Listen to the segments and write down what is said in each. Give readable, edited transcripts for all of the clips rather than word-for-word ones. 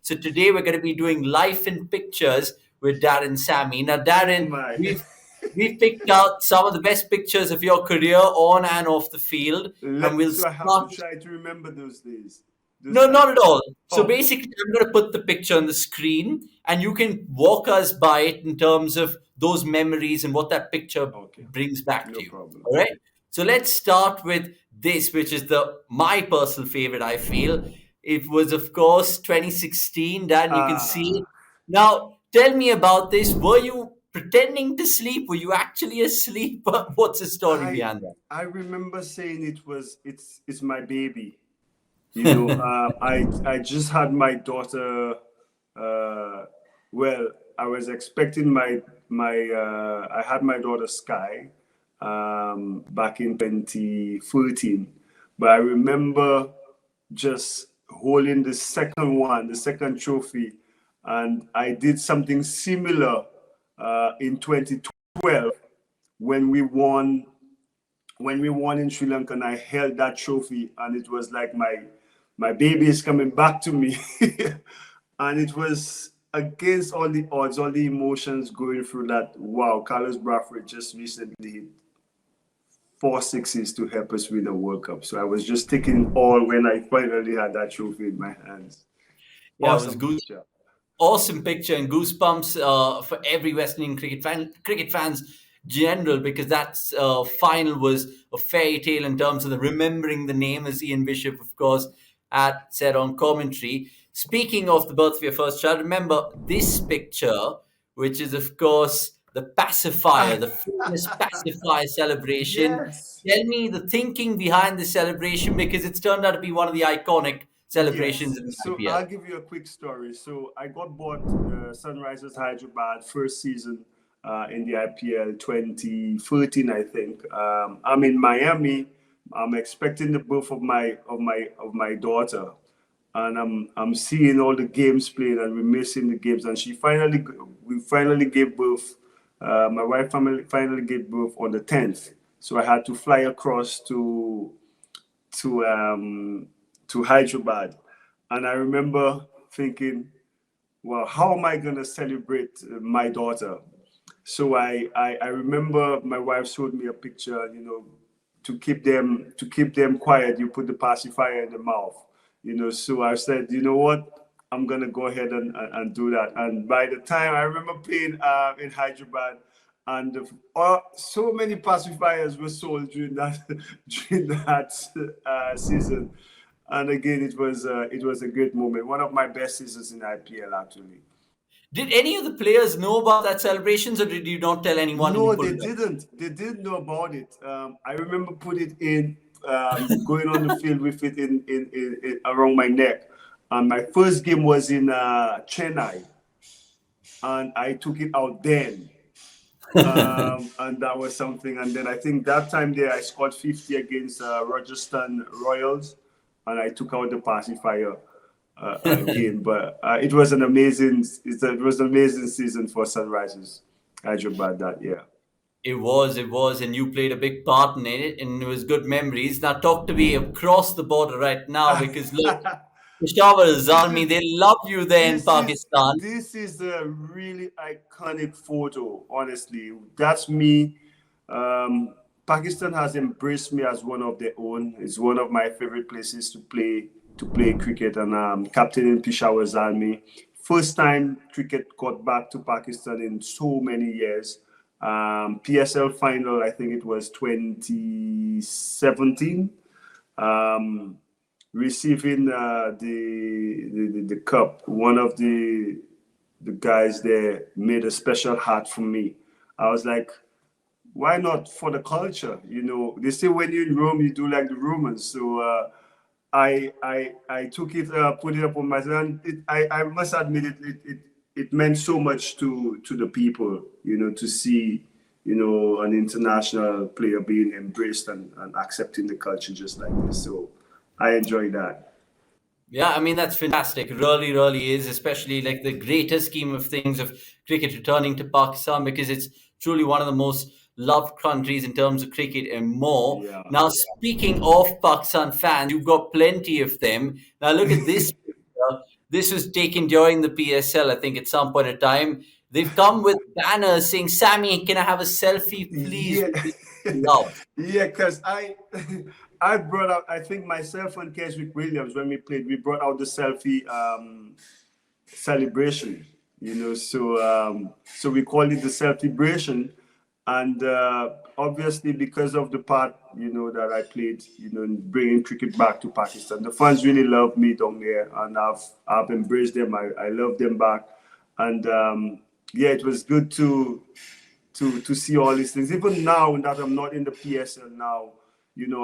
So today we're going to be doing life in pictures with Daren Sammy. Now, Oh Daren, my. we've picked out some of the best pictures of your career on and off the field, and we'll So I have to start. try to remember those days, those No, not times. at all. So Oh, basically, I'm going to put the picture on the screen, and you can walk us by it in terms of those memories and what that picture okay. brings back No to you. problem. All right. So let's start with this, which is the my personal favorite. I feel it was, of course, 2016. Dan, you can see Ah, it now. Tell me about this. Were you pretending to sleep? Were you actually asleep? What's the story I behind I remember saying it's my baby. that? I just had my daughter. Uh, well, I was expecting my I had my daughter Sky back in 2014, but I remember just holding the second trophy, and I did something similar in 2012 when we won in Sri Lanka, and I held that trophy, and it was like my baby is coming back to me, and it was against all the odds, all the emotions going through that. Wow, Carlos Bradford just recently hit four sixes to help us win the World Cup. So I was just taking all when I finally had that trophy in my hands. Yeah, it was Awesome good. picture. Awesome picture and goosebumps for every West Indian cricket fans general, because that final was a fairy tale in terms of the remembering the name, as Ian Bishop, of course, had said on commentary. Speaking of the birth of your first child, remember this picture, which is, of course, the pacifier, the famous pacifier celebration. Yes. Tell me the thinking behind the celebration, because it's turned out to be one of the iconic celebrations Yes. in the So IPL. I'll give you a quick story. So I got bought Sunrisers Hyderabad first season in the IPL 2013, I think. I'm in Miami. I'm expecting the birth of my daughter, and I'm seeing all the games played, and we're missing the games. And we finally gave birth. My wife finally gave birth on the 10th. So I had to fly across to um, to Hyderabad, and I remember thinking, "Well, how am I gonna celebrate my daughter?" So I remember my wife showed me a picture. To keep them quiet, you put the pacifier in the mouth. So I said, you know what? I'm gonna go ahead and do that. And by the time I remember playing in Hyderabad, and so many pacifiers were sold during that during that season. And again, it was a great moment. One of my best seasons in IPL, actually. Did any of the players know about that celebrations, or did you not tell anyone and you No, pulled they it up? didn't. They didn't know about it. I remember put it in, going on the field with it in around my neck. And my first game was in Chennai, and I took it out then. And that was something. And then I think that time there I scored 50 against Rajasthan Royals, and I took out the pacifier again. But it was an amazing season for Sunrisers Hyderabad that year. It was, and you played a big part in it, and it was good memories. Now, talk to me across the border right now, because look, Peshawar, this Zalmi, is they love you there in this is Pakistan. this is a really iconic photo. Honestly, that's me. Pakistan has embraced me as one of their own. It's one of my favorite places to play cricket, and captain in Peshawar Zalmi. First time cricket got back to Pakistan in so many years. PSL final, I think it was 2017. Um, Receiving the cup, one of the guys there made a special hat for me. I was like, why not for the culture? They say when you're in Rome, you do like the Romans. So I took it, put it up on my and I must admit it meant so much to the people, to see an international player being embraced and accepting the culture just like this. So I enjoy that. Yeah, I mean, that's fantastic. It really, really is, especially like the greater scheme of things of cricket returning to Pakistan, because it's truly one of the most loved countries in terms of cricket and more. Yeah. Now, speaking of Pakistan fans, you've got plenty of them. Now, look at this picture. This was taken during the PSL, I think, at some point in time. They've come with banners saying, "Sammy, can I have a selfie, please?" Yeah, with this love. yeah, because I brought out, I think myself and Keswick Williams, when we played, we brought out the selfie celebration, so we called it the celebration. And obviously, because of the part, that I played, in bringing cricket back to Pakistan, the fans really love me down there, and I've embraced them. I love them back. And yeah, it was good to see all these things. Even now that I'm not in the PSL now,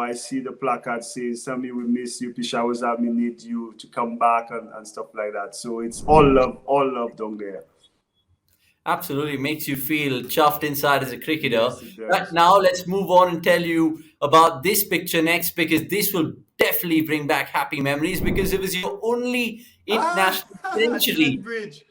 I see the placard saying, "Sammy, we miss you. Peshawar Zalmi need you to come back," and stuff like that. So it's all love down there. Absolutely makes you feel chuffed inside as a cricketer. Yes, it But does. now let's move on and tell you about this picture next, because this will definitely bring back happy memories, because it was your only Ah, international century. Trent Bridge.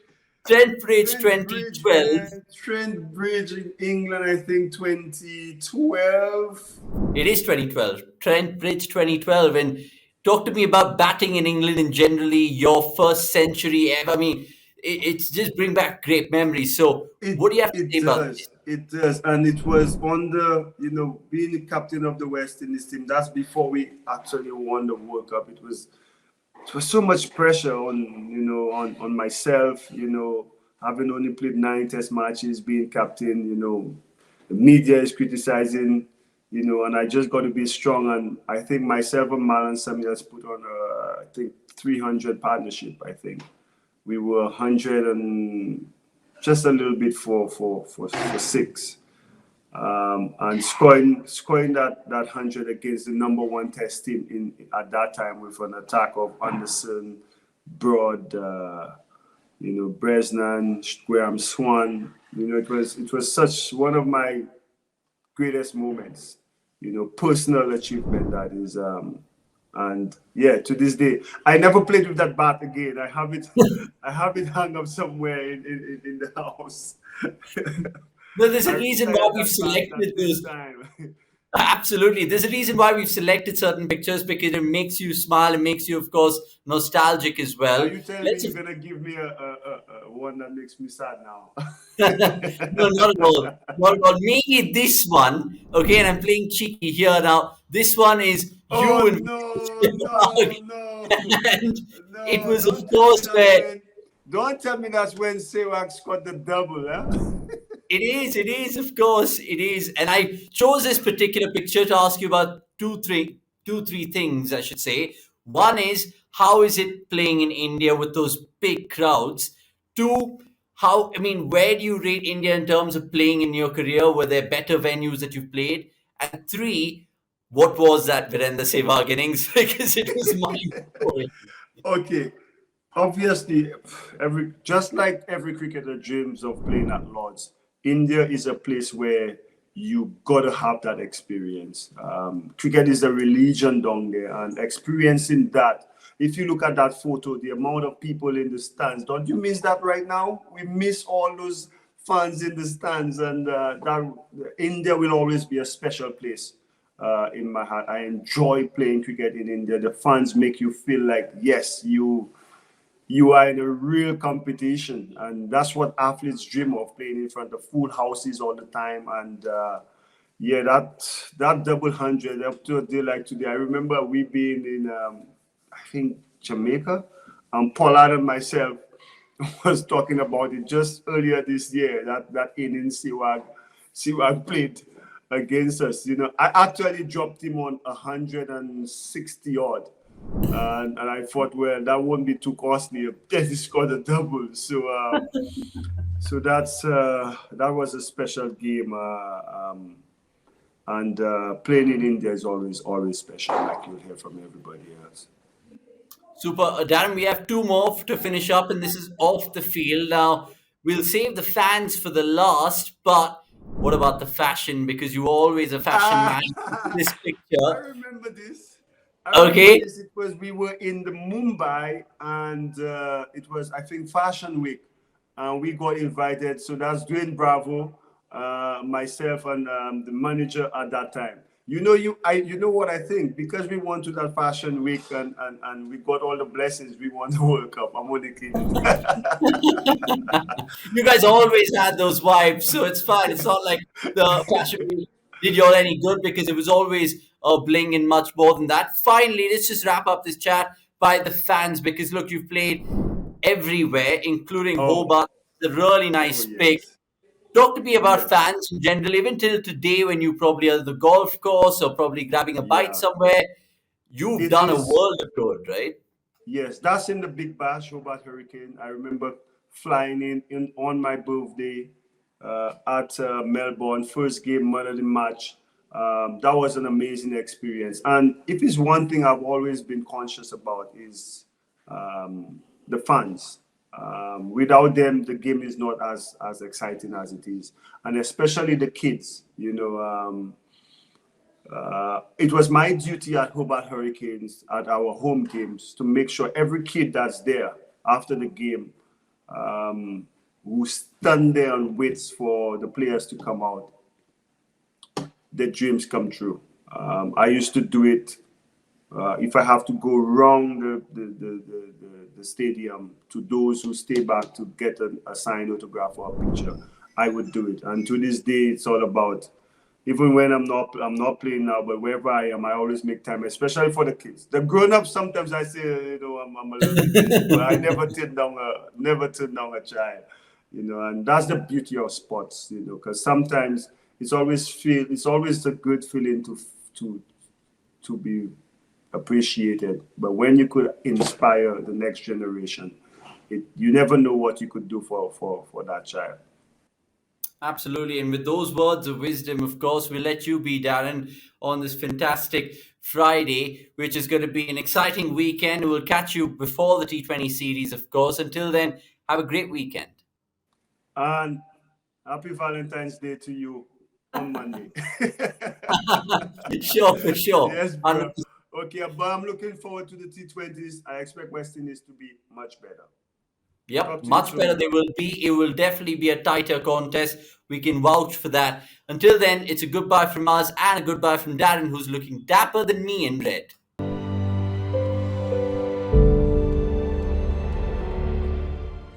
Trent Bridge Trent Bridge, 2012. man. Trent Bridge in England, I think 2012. It is 2012. Trent Bridge 2012. And talk to me about batting in England and generally your first century ever. I mean, it's just bring back great memories. So, It what do you have to it say about this? does. It does. And it was on the, being the captain of the West Indies team. That's before we actually won the World Cup. It was so much pressure on myself, having only played 9 test matches, being captain, the media is criticizing, and I just got to be strong. And I think myself and Daren Sammy has put on I think 300 partnership. I think we were 100 and just a little bit for six. And scoring that 100 against the number one test team in at that time, with an attack of Anderson, Broad, Bresnan, Graham Swan. It was such one of my greatest moments. Personal achievement, that is. And yeah, to this day, I never played with that bat again. I have it hung up somewhere in the house. No, there's I a reason why retired we've that bat that selected same those. time. Absolutely. There's a reason why we've selected certain pictures, because it makes you smile and makes you, of course, nostalgic as Are well. you telling me Let's you're gonna give me a one that makes me sad now? No, not at all. Not at all. Maybe this one, okay, and I'm playing cheeky here now. This one is Oh you and no, Sehwag. no, no, And it no! was, of course, where Don't tell me that's when Sehwag scored the double, huh? it is, of course, it is. And I chose this particular picture to ask you about two, three things, I should say. One is, how is it playing in India with those big crowds? Two, I mean, where do you rate India in terms of playing in your career? Were there better venues that you've played? And three, what was that Virendra Sehwag innings? Because it was mind blowing. Okay, obviously, just like every cricketer dreams of playing at Lords, India is a place where you gotta have that experience. Cricket is a religion down there, and experiencing that. If you look at that photo, the amount of people in the stands, don't you miss that right now? We miss all those fans in the stands, and that India will always be a special place in my heart. I enjoy playing cricket in India. The fans make you feel like, yes, you are in a real competition, and that's what athletes dream of, playing in front of full houses all the time. And yeah, that double hundred up to a day like today. I remember we being in I think Jamaica, and Pollard and myself was talking about it just earlier this year, that inning Sehwag played against us. I actually dropped him on 160 odd. And I thought, well, that won't be too costly. Then he scored a double. So that was a special game. And playing in India is always special, like you'll hear from everybody else. Super. Darren, we have two more to finish up, and this is off the field. Now, we'll save the fans for the last, but what about the fashion? Because you're always a fashion man. This I picture. remember this. I remember Okay. this. It was We were in the Mumbai, and it was, I think, Fashion Week, and we got invited. So that's Dwayne Bravo, myself, and the manager at that time. You know what I think, because we went to that fashion week, and we got all the blessings, we won the World Cup. I'm only kidding. You guys always had those vibes, so it's fine. It's not like the fashion week did you all any good because it was always bling and much more than that. Finally, let's just wrap up this chat by the fans because look, you've played everywhere, including Oh, Hobart. It's a really oh nice pick. yes, Talk to me about yes, fans in general, even till today when you probably are at the golf course or probably grabbing a bite yeah. somewhere. You've It done a is. world of good, right? Yes, that's in the Big Bash, Hobart Hurricane. I remember flying in on my birthday at Melbourne, first game, man of the match. That was an amazing experience. And if it's one thing I've always been conscious about is the fans. Without them, the game is not as exciting as it is, and especially the kids. It was my duty at Hobart Hurricanes at our home games to make sure every kid that's there after the game who stand there and waits for the players to come out, their dreams come true. I used to do it if I have to go around the stadium to those who stay back to get a signed autograph or a picture. I would do it, and to this day, it's all about. Even when I'm not playing now, but wherever I am, I always make time, especially for the kids. The grown-ups, sometimes I say, I'm a little bit busy, but I never turn down a child, and that's the beauty of sports, because sometimes it's always a good feeling to to be appreciated. But when you could inspire the next generation, you never know what you could do for that child. Absolutely. And with those words of wisdom, of course, we'll let you be, Darren, on this fantastic Friday, which is going to be an exciting weekend. We'll catch you before the T20 series, of course. Until then, have a great weekend. And happy Valentine's Day to you on Monday. Sure, for sure. Yes, bro. 100%. Okay, but I'm looking forward to the T20s. I expect West Indies to be much better. Yep, Talk to you much better soon, they bro. will be. It will definitely be a tighter contest. We can vouch for that. Until then, it's a goodbye from us and a goodbye from Darren, who's looking dapper than me in red.